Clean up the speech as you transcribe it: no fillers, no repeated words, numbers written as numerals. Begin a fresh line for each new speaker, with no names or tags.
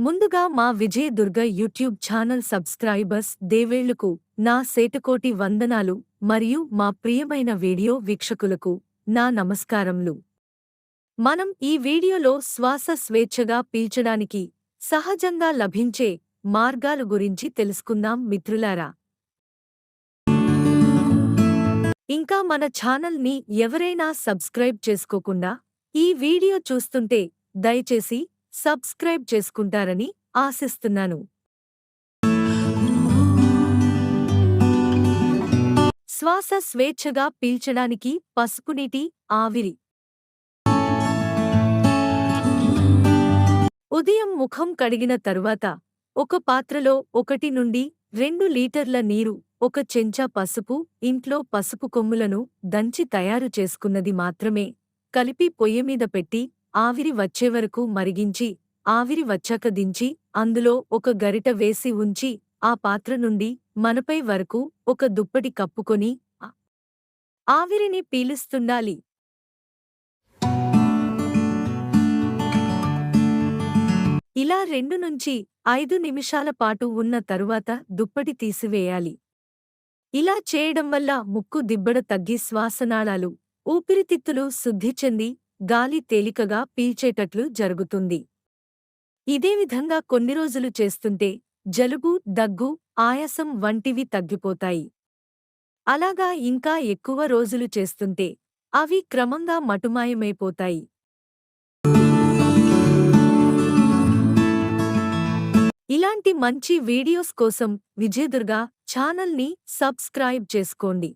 ముందుగా మా Vijaya Durga YouTube channel subscribers దేవేళ్లకు నా శేటకోటి వందనాలు మరియు మా ప్రియమైన వీడియో వీక్షకులకు నా నమస్కారములు. మనం ఈ వీడియోలో శ్వాస స్వేచ్ఛగా పీల్చడానికి సహజంగా లభించే మార్గాలు గురించి తెలుసుకుందాం మిత్రులారా. ఇంకా మన ఛానల్ని ఎవరైనా సబ్స్క్రైబ్ చేసుకోకుండా ఈ వీడియో చూస్తుంటే దయచేసి సబ్స్క్రైబ్ చేసుకుంటారని ఆశిస్తున్నాను. శ్వాస స్వేచ్ఛగా పీల్చడానికి పసుపునీటి ఆవిరి. ఉదయం ముఖం కడిగిన తరువాత ఒక పాత్రలో 1 నుండి 2 లీటర్ల నీరు, 1 చెంచా పసుపు, ఇంట్లో పసుపు కొమ్ములను దంచి తయారు చేసుకున్నది మాత్రమే కలిపి పొయ్యిమీద పెట్టి ఆవిరి వచ్చేవరకు మరిగించి, ఆవిరి వచ్చాక దించి అందులో 1 గరిట వేసి ఉంచి ఆ పాత్ర నుండి మనపై వరకు ఒక దుప్పటి కప్పుకొని ఆవిరిని పీలుస్తుండాలి. ఇలా 2 నుంచి 5 నిమిషాల పాటు ఉన్న తరువాత దుప్పటి తీసివేయాలి. ఇలా చేయడం వల్ల ముక్కు దిబ్బడ తగ్గి శ్వాసనాళాలు, ఊపిరితిత్తులు శుద్ధి చెంది గాలి తేలికగా పీల్చేటట్లు జరుగుతుంది. ఇదే విధంగా కొన్ని రోజులు చేస్తుంటే జలుబు, దగ్గు, ఆయాసం వంటివి తగ్గిపోతాయి. అలాగా ఇంకా ఎక్కువ రోజులు చేస్తుంటే అవి క్రమంగా మటుమాయమైపోతాయి. ఇలాంటి మంచి వీడియోస్ కోసం విజయదుర్గ ఛానల్ని సబ్స్క్రైబ్ చేసుకోండి.